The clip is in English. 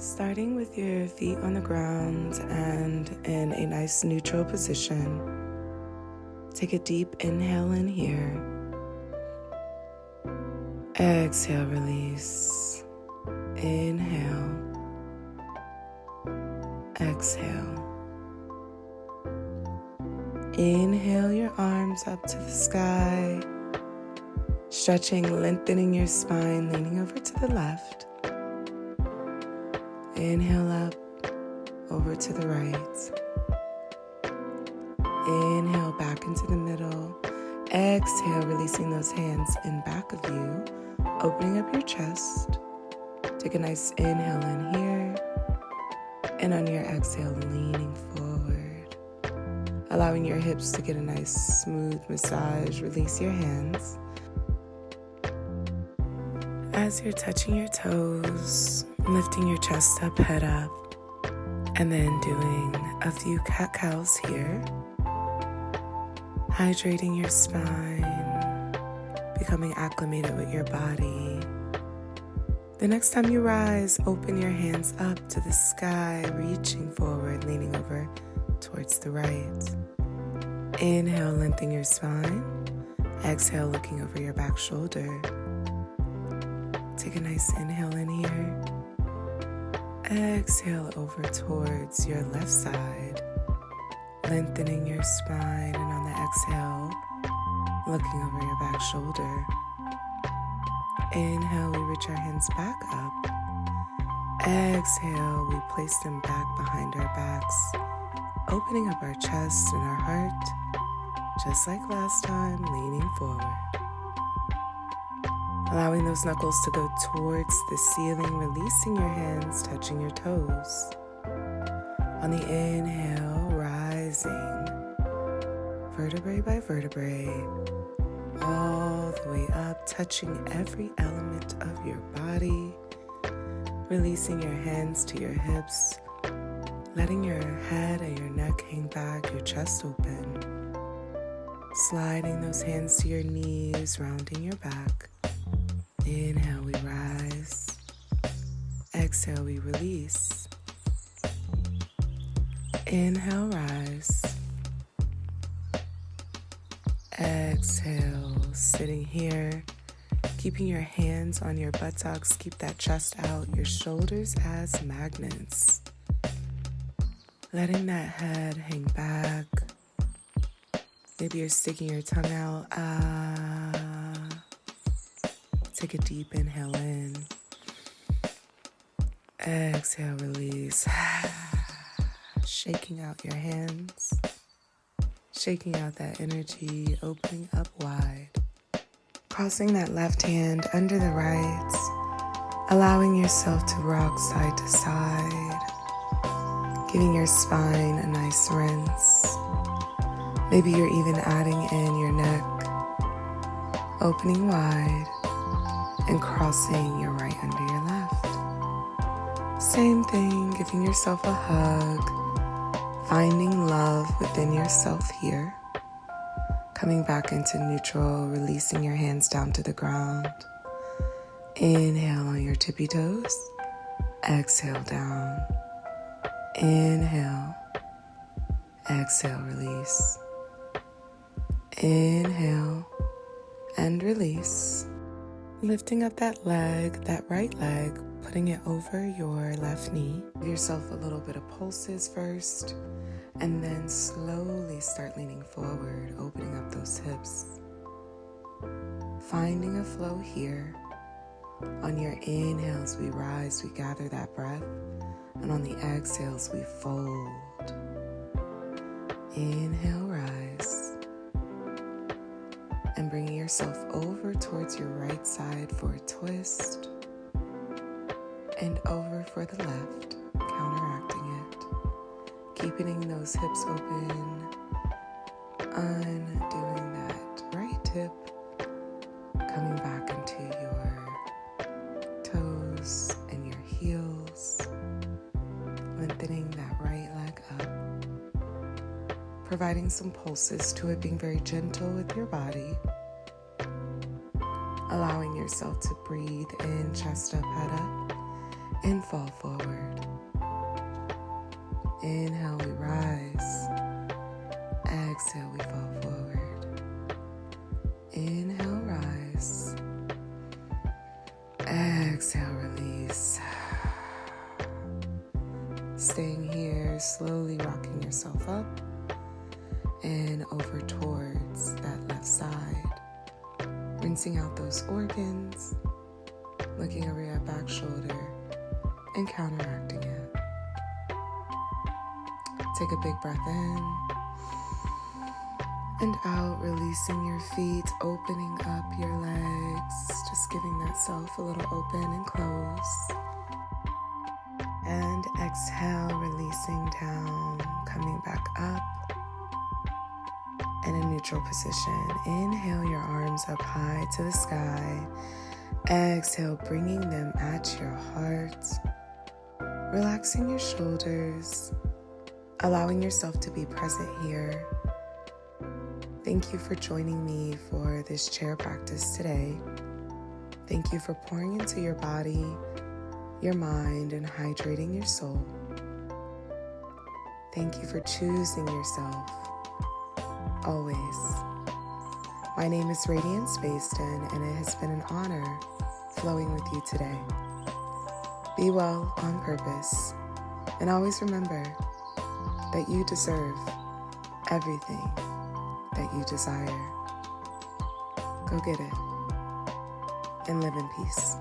Starting with your feet on the ground and in a nice neutral position, take a deep inhale in here. Exhale, release. Inhale. Exhale. Inhale your arms up to the sky, stretching, lengthening your spine, leaning over to the left. Inhale up, over to the right. Inhale back into the middle. Exhale, releasing those hands in back of you, opening up your chest. Take a nice inhale in here, and on your exhale, leaning forward. Allowing your hips to get a nice smooth massage. Release your hands. As you're touching your toes, lifting your chest up, head up, and then doing a few cat-cows here. Hydrating your spine, becoming acclimated with your body. The next time you rise, open your hands up to the sky, reaching forward, leaning over towards the right. Inhale, lengthen your spine. Exhale, looking over your back shoulder. Take a nice inhale in here. Exhale over towards your left side, lengthening your spine, and on the exhale, looking over your back shoulder. Inhale, we reach our hands back up. Exhale, we place them back behind our backs, opening up our chest and our heart, just like last time, leaning forward. Allowing those knuckles to go towards the ceiling, releasing your hands, touching your toes. On the inhale, rising, vertebrae by vertebrae, all the way up, touching every element of your body, releasing your hands to your hips, letting your head and your neck hang back, your chest open, sliding those hands to your knees, rounding your back. Inhale, we rise. Exhale, we release. Inhale, rise. Exhale, sitting here, keeping your hands on your buttocks, keep that chest out, your shoulders as magnets. Letting that head hang back. Maybe you're sticking your tongue out. Take a deep inhale in. Exhale, release. Shaking out your hands. Shaking out that energy, opening up wide. Crossing that left hand under the right. Allowing yourself to rock side to side. Giving your spine a nice rinse. Maybe you're even adding in your neck. Opening wide. And crossing your right under your left. Same thing, giving yourself a hug, finding love within yourself here. Coming back into neutral, releasing your hands down to the ground. Inhale on your tippy toes. Exhale down. Inhale. Exhale, release. Inhale and release. Lifting up that leg, that right leg, putting it over your left knee. Give yourself a little bit of pulses first, and then slowly start leaning forward, opening up those hips. Finding a flow here. On your inhales, we rise, we gather that breath, and on the exhales, we fold. Inhale, rise. And bringing yourself over towards your right side for a twist, and over for the left, counteracting it. Keeping those hips open, undoing that right hip, coming back into your toes and your heels, lengthening that right leg up. Providing some pulses to it, being very gentle with your body. Allowing yourself to breathe in, chest up, head up, and fall forward. Inhale, we rise. Exhale, we fall forward. Inhale, rise. Exhale, release. Staying here, slowly rocking yourself up and over towards that left side. Rinsing out those organs, looking over your back shoulder and counteracting it. Take a big breath in and out, releasing your feet, opening up your legs, just giving that self a little open and close. And exhale, releasing down, coming back up in a neutral position. Inhale your arms up high to the sky. Exhale, bringing them at your heart. Relaxing your shoulders, allowing yourself to be present here. Thank you for joining me for this chair practice today. Thank you for pouring into your body, your mind, and hydrating your soul. Thank you for choosing yourself, always. My name is Radiance Baston, and it has been an honor flowing with you today. Be well on purpose, and always remember that you deserve everything that you desire. Go get it and live in peace.